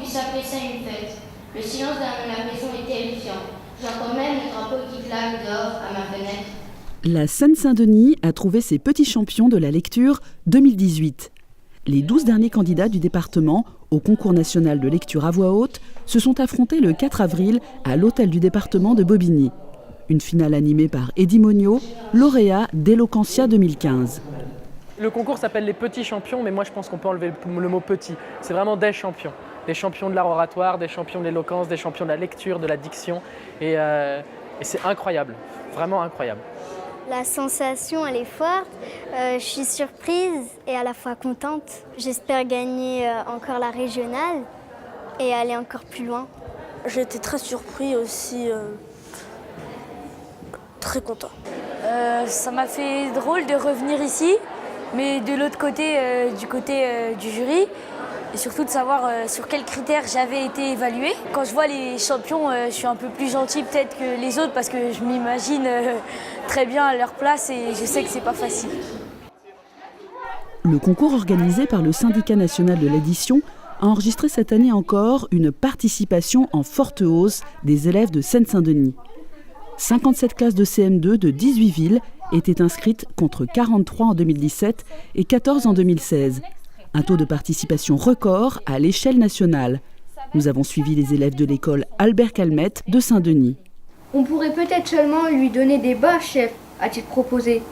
puisse appeler ça une fête. Le silence dans la maison est terrifiant. J'entends même les drapeaux qui claquent dehors à ma fenêtre. La Seine-Saint-Denis a trouvé ses petits champions de la lecture 2018. Les 12 derniers candidats du département au concours national de lecture à voix haute se sont affrontés le 4 avril à l'hôtel du département de Bobigny. Une finale animée par Eddy Monio, lauréat d'Eloquentia 2015. Le concours s'appelle les petits champions, mais moi je pense qu'on peut enlever le mot petit. C'est vraiment des champions. Des champions de l'art oratoire, des champions de l'éloquence, des champions de la lecture, de la diction. Et c'est incroyable, vraiment incroyable. La sensation, elle est forte. Je suis surprise et à la fois contente. J'espère gagner encore la régionale et aller encore plus loin. J'étais très surpris aussi, très content. Ça m'a fait drôle de revenir ici, mais de l'autre côté, du côté du jury, et surtout de savoir sur quels critères j'avais été évaluée. Quand je vois les champions, je suis un peu plus gentille peut-être que les autres parce que je m'imagine très bien à leur place et je sais que c'est pas facile. Le concours organisé par le syndicat national de l'édition a enregistré cette année encore une participation en forte hausse des élèves de Seine-Saint-Denis. 57 classes de CM2 de 18 villes étaient inscrites contre 43 en 2017 et 14 en 2016. Un taux de participation record à l'échelle nationale. Nous avons suivi les élèves de l'école Albert Calmette de Saint-Denis. On pourrait peut-être seulement lui donner des bas, chef, a-t-il proposé.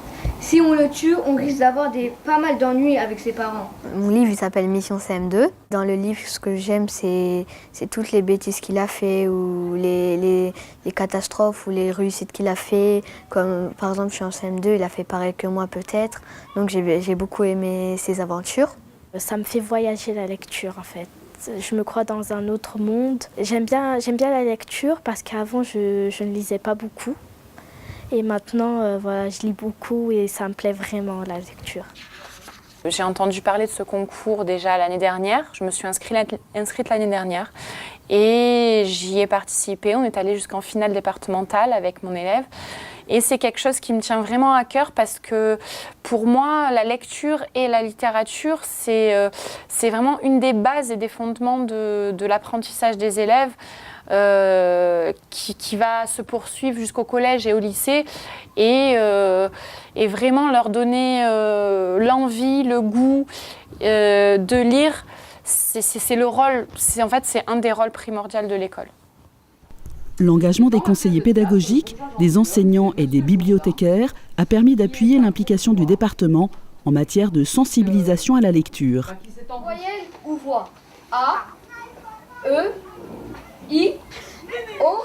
Si on le tue, on risque d'avoir pas mal d'ennuis avec ses parents. Mon livre il s'appelle Mission CM2. Dans le livre, ce que j'aime, c'est toutes les bêtises qu'il a fait ou les catastrophes ou les réussites qu'il a fait. Comme par exemple, je suis en CM2, il a fait pareil que moi peut-être. Donc j'ai beaucoup aimé ses aventures. Ça me fait voyager la lecture en fait. Je me crois dans un autre monde. J'aime bien la lecture parce qu'avant je ne lisais pas beaucoup. Et maintenant voilà, je lis beaucoup et ça me plaît vraiment la lecture. J'ai entendu parler de ce concours déjà l'année dernière. Je me suis inscrite l'année dernière et j'y ai participé. On est allé jusqu'en finale départementale avec mon élève. Et c'est quelque chose qui me tient vraiment à cœur parce que pour moi, la lecture et la littérature, c'est vraiment une des bases et des fondements de l'apprentissage des élèves qui va se poursuivre jusqu'au collège et au lycée et vraiment leur donner l'envie, le goût de lire. C'est le rôle, c'est un des rôles primordiaux de l'école. L'engagement des conseillers pédagogiques, des enseignants et des bibliothécaires a permis d'appuyer l'implication du département en matière de sensibilisation à la lecture. Voyelle ou voix? A, E, I, O,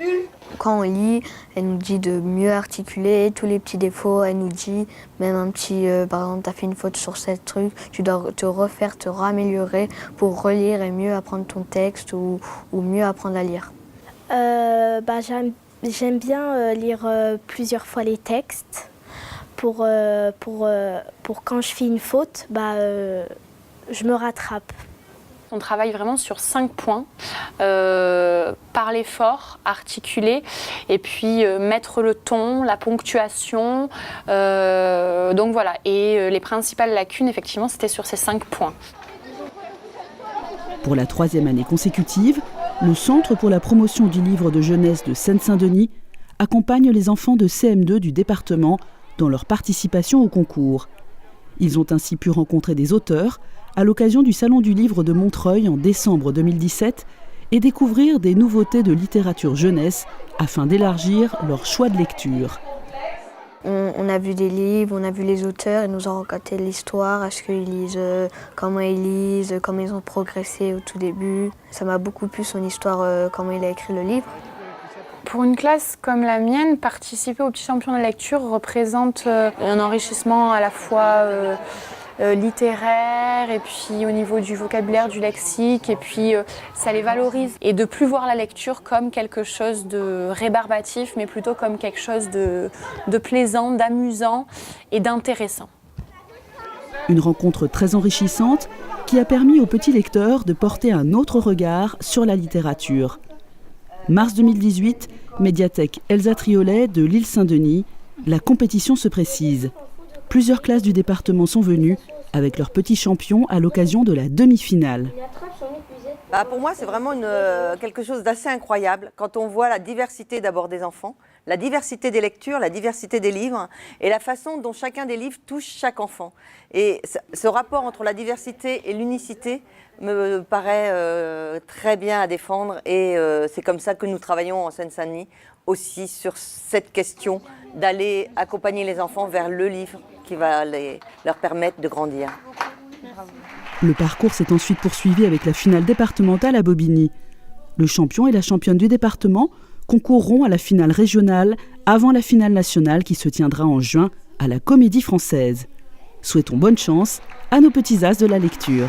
U. Quand on lit, elle nous dit de mieux articuler tous les petits défauts. Elle nous dit même un petit, par exemple, tu as fait une faute sur ce truc, tu dois te refaire, te raméliorer pour relire et mieux apprendre ton texte ou mieux apprendre à lire. J'aime bien lire plusieurs fois les textes pour quand je fais une faute, je me rattrape. On travaille vraiment sur 5 points, parler fort, articuler, et puis mettre le ton, la ponctuation, donc voilà. Et les principales lacunes, effectivement, c'était sur ces 5 points. Pour la 3e année consécutive, le Centre pour la promotion du livre de jeunesse de Seine-Saint-Denis accompagne les enfants de CM2 du département dans leur participation au concours. Ils ont ainsi pu rencontrer des auteurs à l'occasion du Salon du Livre de Montreuil en décembre 2017 et découvrir des nouveautés de littérature jeunesse afin d'élargir leur choix de lecture. On a vu des livres, on a vu les auteurs, ils nous ont raconté l'histoire, est-ce qu'ils lisent, comment ils ont progressé au tout début. Ça m'a beaucoup plu son histoire, comment il a écrit le livre. Pour une classe comme la mienne, participer au Petit Champion de la lecture représente un enrichissement à la fois littéraire et puis au niveau du vocabulaire, du lexique, et puis ça les valorise. Et de plus voir la lecture comme quelque chose de rébarbatif, mais plutôt comme quelque chose de plaisant, d'amusant et d'intéressant. Une rencontre très enrichissante qui a permis aux petits lecteurs de porter un autre regard sur la littérature. Mars 2018, médiathèque Elsa Triolet de l'île Saint-Denis, la compétition se précise. Plusieurs classes du département sont venues avec leurs petits champions à l'occasion de la demi-finale. Pour moi, c'est vraiment quelque chose d'assez incroyable quand on voit la diversité d'abord des enfants, la diversité des lectures, la diversité des livres et la façon dont chacun des livres touche chaque enfant. Et ce rapport entre la diversité et l'unicité me paraît très bien à défendre et c'est comme ça que nous travaillons en Seine-Saint-Denis aussi sur cette question d'aller accompagner les enfants vers le livre qui va leur permettre de grandir. Le parcours s'est ensuite poursuivi avec la finale départementale à Bobigny. Le champion et la championne du département concourront à la finale régionale avant la finale nationale qui se tiendra en juin à la Comédie Française. Souhaitons bonne chance à nos petits as de la lecture.